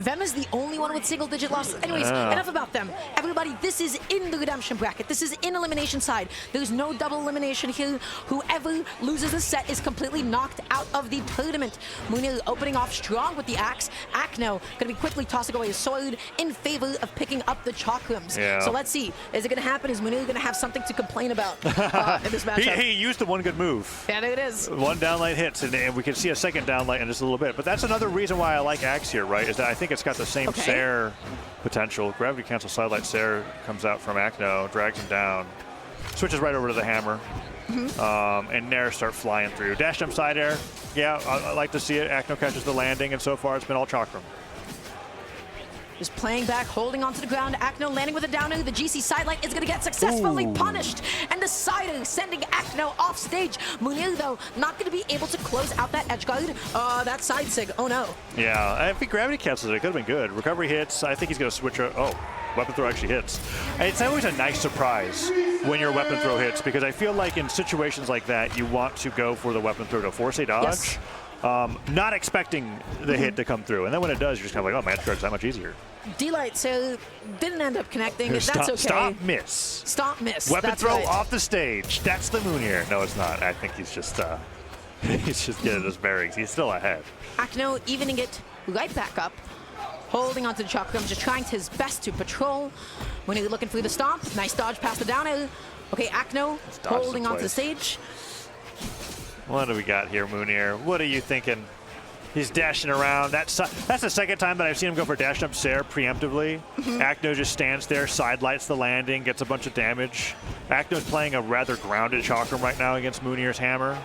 Them is the only one with single-digit losses. Anyways, enough about them. Everybody, this is in the redemption bracket. This is in elimination side. There's no double elimination here. Whoever loses a set is completely knocked out of the tournament. Mounir opening off strong with the axe. Acno gonna be quickly tossing away his sword in favor of picking up the chakrams. Yeah. So let's see. Is it gonna happen? Is Mounir gonna have something to complain about in this matchup? He used the one good move. Yeah, there it is. One downlight hits, and we can see a second downlight in just a little bit. But that's another reason why I like axe here, right? Is that I think it's got the same Sair potential. Gravity cancel sidelight Sair comes out from Acno, drags him down, switches right over to the hammer, and Nair start flying through. Dash jump side air, yeah, I like to see it. Acno catches the landing, and so far it's been all chakram. Just playing back, holding onto the ground. Acno landing with a downer. The GC sidelight is going to get successfully punished. And the sider sending Acno off stage. Mounir, though, not going to be able to close out that edge guard. That side sig. Oh, no. Yeah, I think gravity cancels it. It could have been good. Recovery hits. I think he's going to switch. Weapon throw actually hits. It's always a nice surprise when your weapon throw hits, because I feel like in situations like that, you want to go for the weapon throw to force a dodge. Yes. Not expecting the hit to come through. And then when it does, you're just kind of like, oh, man, it's that much easier. D-Light, so didn't end up connecting. That's okay. Stop, miss. Stop, miss. Weapon That's throw right. off the stage. That's the Mounir. No, it's not. I think he's just he's just getting his bearings. He's still ahead. Acno evening it right back up. Holding onto the chakram, just trying his best to patrol. Mounir looking for the stomp. Nice dodge past the down air. Okay, Acno holding onto the stage. What do we got here, Mounir? What are you thinking? He's dashing around. That's the second time that I've seen him go for dash jump Sair preemptively. Acno just stands there, sidelights the landing, gets a bunch of damage. Acno's playing a rather grounded chakram right now against Mounir's hammer.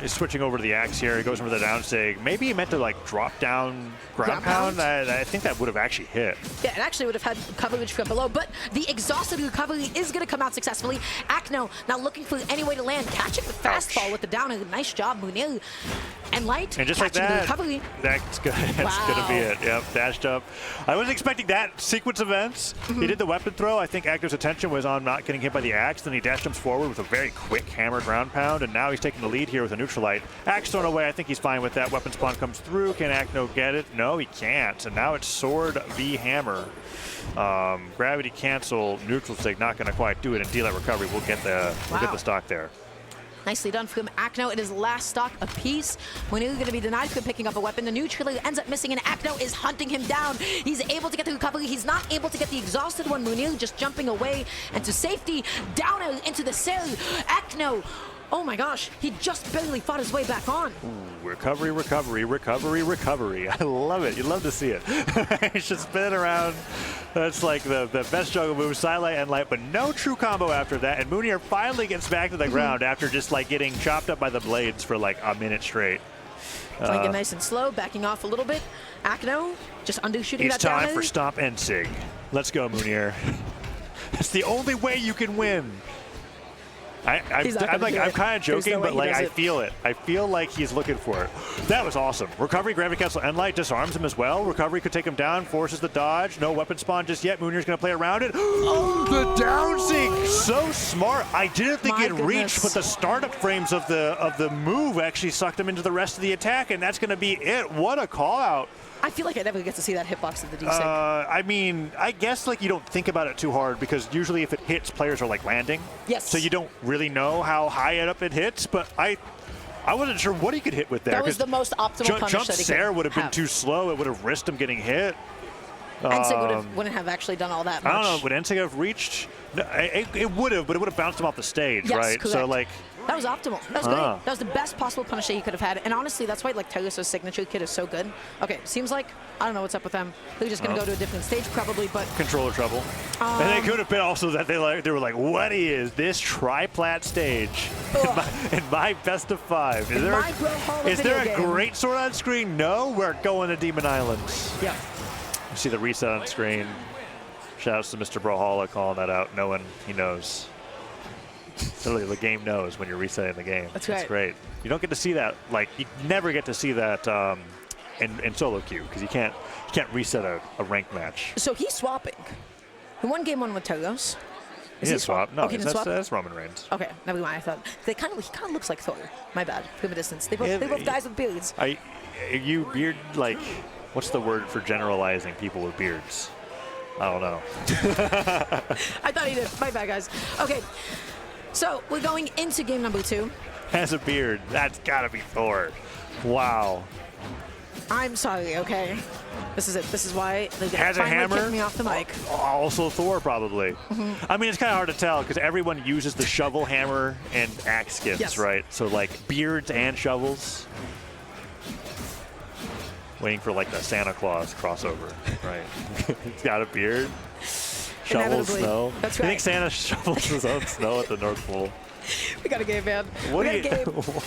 He's switching over to the axe here. He goes over the down sig. Maybe he meant to like drop down ground pound. I think that would have actually hit. Yeah, it actually would have had coverage from below, but the exhausted recovery is going to come out successfully. Acno now looking for any way to land, catching the fastball with the downer. Nice job, Mounir. And Light and just like that, that's good. That's gonna be it. Yep, dashed up. I wasn't expecting that sequence of events. He did the weapon throw. I think Acno's attention was on not getting hit by the axe. Then he dash jumps forward with a very quick hammer ground pound, and now he's taking the lead here with a neutral light. Axe thrown away. I think he's fine with that. Weapon spawn comes through. Can Acno get it? No, he can't. And now it's sword v hammer. Gravity cancel, neutral sig, not gonna quite do it. And D-Light recovery. We'll get the stock there. Nicely done from Acno. It is last stock apiece. Mounir going to be denied from picking up a weapon. The neutral ends up missing, and Acno is hunting him down. He's able to get the recovery. He's not able to get the exhausted one. Mounir just jumping away and to safety. Downer into the cell. Acno. Oh my gosh, he just barely fought his way back on. Ooh, recovery, recovery, recovery, recovery. I love it. You love to see it. He's just spinning around. That's like the best juggle move, sidelight and light, but no true combo after that. And Mounir finally gets back to the ground after just like getting chopped up by the blades for like a minute straight. Playing it nice and slow, backing off a little bit. Acno just undershooting that down. It's time for stomp and sig. Let's go, Mounir. That's the only way you can win. I'm kind of joking, but like I feel it. I feel like he's looking for it. That was awesome. Recovery, gravity cancel, and light disarms him as well. Recovery could take him down, forces the dodge. No weapon spawn just yet. Mounir's going to play around it. The down sig, so smart. I didn't think it reached, but the startup frames of the move actually sucked him into the rest of the attack, and that's going to be it. What a call out. I feel like I never get to see that hitbox of the D-Sig. I mean, I guess like you don't think about it too hard, because usually if it hits, players are like landing. Yes. So you don't really know how high up it hits, but I wasn't sure what he could hit with there. That was the most optimal punish jump that he Sair would have been too slow. It would have risked him getting hit. Ensig wouldn't have actually done all that much. I don't know. Would Ensig have reached? No, it would have, but it would have bounced him off the stage, yes, right? Correct. So like. That was optimal. That was great. That was the best possible punish that he could have had. And honestly, that's why like Telusa's signature kit is so good. Okay, seems like, I don't know what's up with them. They're just going to go to a different stage probably, but. Controller trouble. And it could have been also that they were like, what is this triplat stage in my best of 5? Is there a great sword on screen? No, we're going to Demon Islands. Yeah. You see the reset on screen. Shouts to Mr. Brawlhalla calling that out, knowing he knows. Literally, the game knows when you're resetting the game. That's right. It's great. You don't get to see that. Like, you never get to see that in solo queue, because you can't reset a ranked match. So he's swapping. He won game 1 with Telos. He didn't swap. No, he didn't swap? That's Roman Reigns. Okay, never mind. I thought he kind of looks like Thor. My bad. From a distance. They both guys with beards. You're like. what's the word for generalizing people with beards? I don't know. I thought he did. My bad, guys. Okay, so we're going into game number 2. Has a beard. That's got to be Thor. Wow. I'm sorry, okay? This is it. This is why they has a hammer. Kicked me off the mic. Also Thor, probably. I mean, it's kind of hard to tell because everyone uses the shovel, hammer, and axe skins, Yes. right? So, like, beards and shovels. Waiting for, like, the Santa Claus crossover, right? He's got a beard. Shovels snow. That's You right. think Santa shovels his own snow at the North Pole? We got a game, man. What We do got a you... game.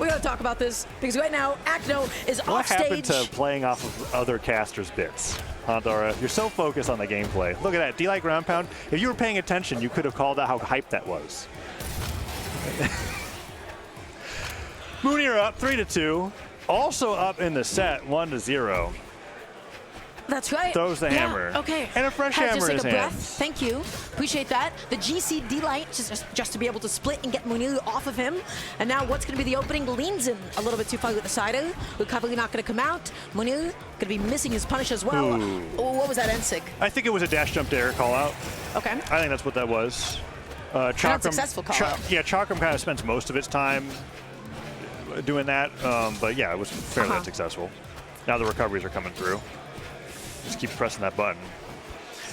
We gotta talk about this because right now Acno is What off happened stage. to playing off of other casters' bits? Pandora, you're so focused on the gameplay. Look at that. Do you like ground pound? If you were paying attention, you could have called out how hyped that was. Mounir up 3-2. Also up in the set 1-0. That's right. Throws the hammer. Okay. And a fresh Had to hammer in just his take a breath. hands. Thank you. Appreciate that. The GC D-Light just to be able to split and get Mounir off of him. And now what's going to be the opening? Leans in a little bit too far with the sider. Recovery not going to come out. Mounir going to be missing his punish as well. Ooh. Oh, what was that NSIG? I think it was a dash jump to air call out. Okay. I think that's what that was. Unsuccessful call out. Yeah, Chakram kind of spends most of its time doing that. But yeah, it was fairly unsuccessful. Now the recoveries are coming through. Just keep pressing that button.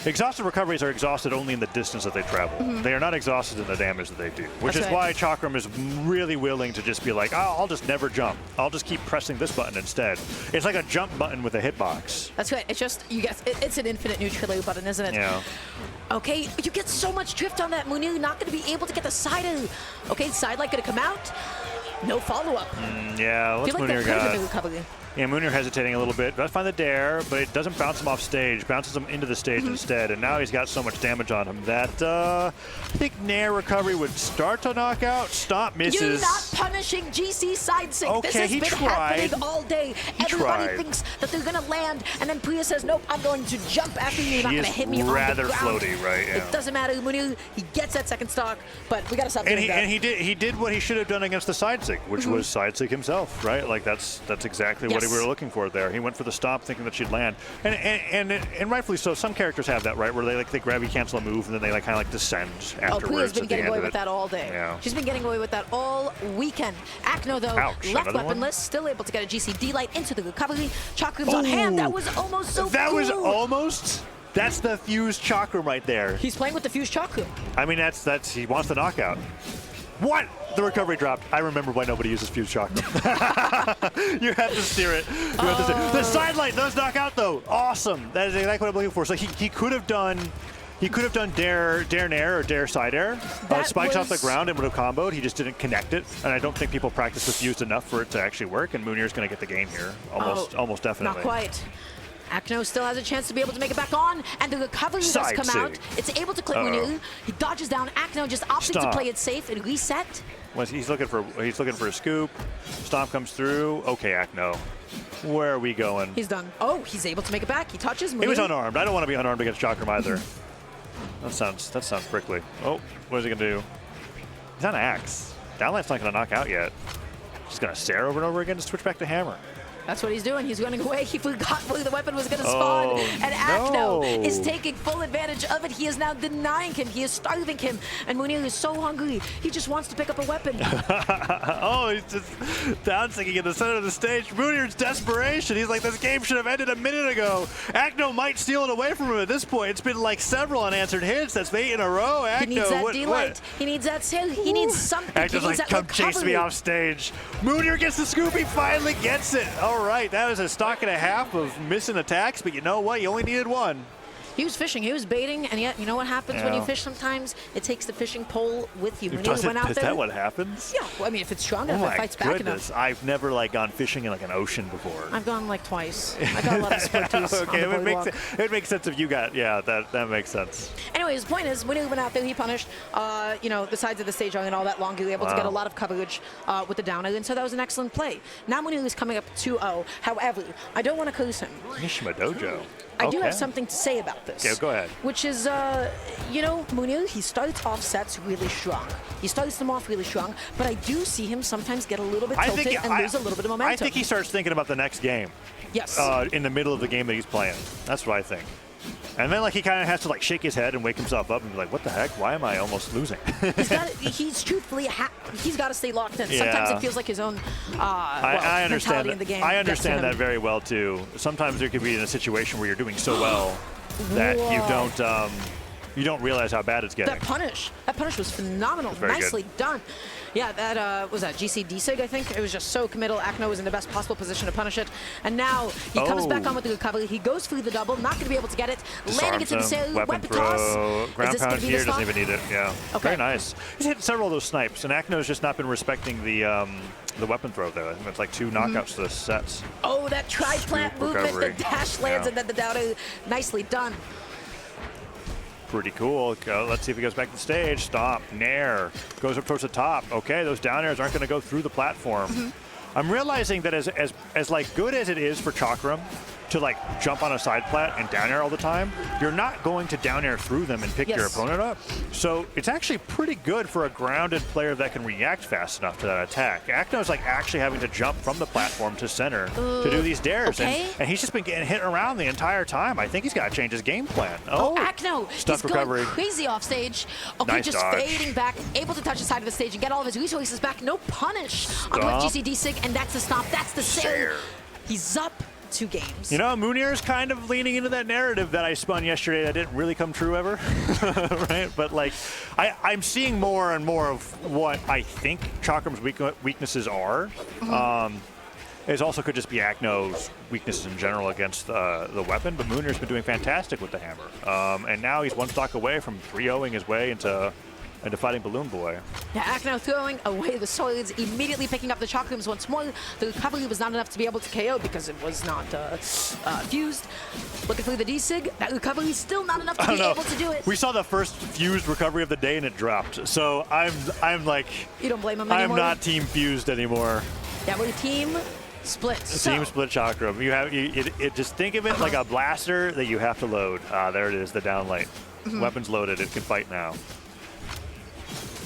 Exhausted recoveries are exhausted only in the distance that they travel. They are not exhausted in the damage that they do, which That's is why Chakram is really willing to just be like, oh, I'll just never jump. I'll just keep pressing this button instead. It's like a jump button with a hitbox. That's right. It's just, you guess, it's an infinite neutrality button, isn't it? Yeah. Okay, you get so much drift on that. Mounir not going to be able to get the sider. Okay, side light going to come out. No follow-up. Yeah, what's I feel like Mounir that could have got? been a recovery. Yeah, Mounir hesitating a little bit. Does find the dare, but it doesn't bounce him off stage. Bounces him into the stage instead, and now he's got so much damage on him that I think Nair recovery would start to knock out. Stomp misses. You're not punishing GC side sync. Okay, this has he been tried. happening all day. Everybody thinks that they're going to land, and then Priya says, nope, I'm going to jump after you. You're not going to hit me on the ground. Rather floaty, right? Yeah. It doesn't matter. Mounir, he gets that second stock, but we got to stop doing that. And he did what he should have done against the side sync, which was side sync himself, right? Like that's exactly what we were looking for there. He went for the stomp thinking that she'd land. And rightfully so. Some characters have that, right? Where they grab you, cancel a move, and then they kind of descend afterwards. Priya's been at the getting end away of with it. that all day. Yeah. She's been getting away with that all weekend. Acno, though, Ouch, left another one? weaponless, still able to get a GC D-Light into the recovery. Chakram's on hand. That was almost so That cool. was almost. That's the fused Chakram right there. He's playing with the fused Chakram. I mean, that's he wants the knockout. What? The recovery dropped. I remember why nobody uses fused Chakram. You have to steer it. The side light does knock out though. Awesome. That is exactly what I'm looking for. So he could have done. He could have done dare nair or dare side air. Spikes off the ground and would have comboed. He just didn't connect it. And I don't think people practice the fused enough for it to actually work. And Mounir's going to get the game here. Almost definitely. Not quite. Acno still has a chance to be able to make it back on, and the recovery does come out. It's able to clip Mounir. He dodges down. Acno just opted to play it safe and reset. He's looking for a scoop. Stomp comes through. Okay, Acno. Where are we going? He's done. Oh, he's able to make it back. He touches Mounir. He was unarmed. I don't want to be unarmed against Chakram either. That sounds prickly. Oh, what is he gonna do? He's on axe. Downlight's not gonna knock out yet. Just gonna stare over and over again to switch back to hammer. That's what he's doing. He's running away. He forgot where the weapon was going to spawn. And Acno is taking full advantage of it. He is now denying him. He is starving him. And Mounir is so hungry. He just wants to pick up a weapon. He's just down-sinking in the center of the stage. Mounir's desperation. He's like, this game should have ended a minute ago. Acno might steal it away from him at this point. It's been like several unanswered hits. That's 8 in a row. Acno, he needs that D-Light. He needs that skill. He needs something. Acno's like, come chase me off stage. Mounir gets the scoop. He finally gets it. All right, that was a stock and a half of missing attacks, but you know what? You only needed one. He was fishing, he was baiting, and yet, you know what happens when you fish sometimes? It takes the fishing pole with you. Is that what happens? Yeah, well, I mean, if it's strong enough, it fights back enough. I've never gone fishing in an ocean before. I've gone like twice. I got a lot of sport Okay, it makes sense if you got, that makes sense. Anyways, the point is, when he went out there, he punished, the sides of the stage and all that long. He was able to get a lot of coverage with the downer, and so that was an excellent play. Now Mounir is coming up 2-0. However, I don't want to curse him. Mishima Dojo. I do have something to say about this. Yeah, go ahead. Which is, Mounir, he starts off sets really strong. He starts them off really strong, but I do see him sometimes get a little bit tilted and lose a little bit of momentum. I think he starts thinking about the next game. Yes. In the middle of the game that he's playing. That's what I think. And then like he kind of has to like shake his head and wake himself up and be like, what the heck? Why am I almost losing? he's truthfully, he's got to stay locked in. Yeah. Sometimes it feels like his own I understand mentality in the game. I understand that very well too. Sometimes there could be in a situation where you're doing so well that you don't realize how bad it's getting. That punish was phenomenal. Nicely done. Yeah, that was that GC D-Sig, I think. It was just so committal. Acno was in the best possible position to punish it. And now he comes back on with the recovery. He goes through the double, not going to be able to get it. Landing it into the cell, weapon toss. Ground pound here, doesn't even need it. Yeah, okay. Very nice. He's hit several of those snipes, and Acno's just not been respecting the weapon throw there. I think it's like 2 knockouts to the sets. Oh, that tri-plant movement, the dash lands, and then the down air. Nicely done. Pretty cool. Let's see if he goes back to the stage. Stomp. Nair. Goes up towards the top. Okay, those down airs aren't going to go through the platform. I'm realizing that as like good as it is for Chakram to like jump on a side plat and down air all the time, you're not going to down air through them and pick your opponent up. So it's actually pretty good for a grounded player that can react fast enough to that attack. Acno's like actually having to jump from the platform to center to do these dares. Okay. And he's just been getting hit around the entire time. I think he's got to change his game plan. Oh, Acno, he's recovery. Going crazy off stage. Okay, Nice just dodge. fading back, able to touch the side of the stage and get all of his resources back. No punish on GC D-Sig, and that's the stomp. That's the save. He's up 2 games. You know, Mounir's kind of leaning into that narrative that I spun yesterday that didn't really come true ever, right? But like, I'm seeing more and more of what I think Chakram's weaknesses are. It also could just be Acno's weaknesses in general against the weapon, but Mounir's been doing fantastic with the hammer. And now he's 1 stock away from 3-0ing his way into fighting Balloon Boy. Yeah, Acno throwing away the swords, immediately picking up the chakrams once more. The recovery was not enough to be able to KO because it was not fused. Looking through the D-Sig, that recovery is still not enough to be able to do it. We saw the first fused recovery of the day and it dropped. So I'm like, you don't blame him anymore? I'm not team fused anymore. Yeah, we're team split. Team split chakram. Just think of it like a blaster that you have to load. There it is, the down light. Weapon's loaded, it can fight now.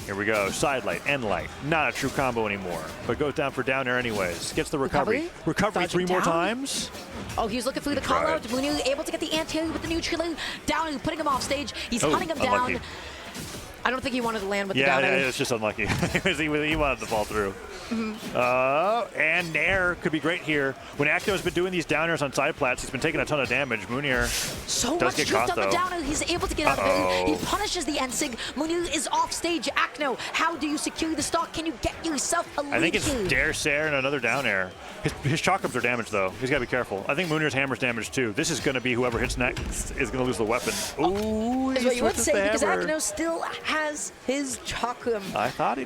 Here we go, side light, end light. Not a true combo anymore, but goes down for down air anyways. Gets the recovery. Recovery 3 more times. Oh, he was looking through the call out. Mounir able to get the anti with the neutral down, putting him off stage. He's hunting him down. I don't think he wanted to land with the down air. Yeah, it's just unlucky. he wanted to fall through. And Nair could be great here. When Acno's been doing these downers on side plats, he's been taking a ton of damage. Mounir so does much get drift caught, on the though. downer. He's able to get out of it. He punishes the Ensig. Mounir is off stage. Acno, how do you secure the stock? Can you get yourself a lead? I think it's Dare Sair and another down air. His chakrams are damaged, though. He's got to be careful. I think Mounir's hammer's damaged, too. This is going to be whoever hits next is going to lose the weapon. Ooh, is what you would say, because Acno still has his chakram. I thought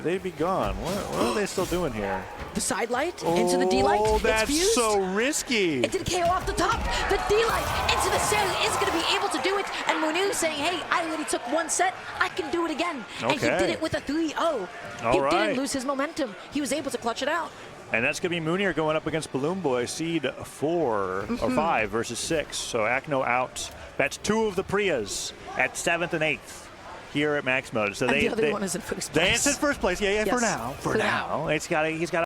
they'd be gone. What are they still doing here? The side light into the D light. Oh, that's it's fused. so risky. It did KO off the top. The D light into the cell is going to be able to do it. And Mounir saying, hey, I already took 1 set. I can do it again. Okay. And he did it with a 3-0. He didn't lose his momentum. He was able to clutch it out. And that's going to be Mounir going up against Balloon Boy, seed 4 or 5 versus 6. So Acno out. That's 2 of the Priyas at 7th and 8th. Here at Max Mode. So and the other one is in first place. It's in first place. Yeah, yes. for now. For now. He's got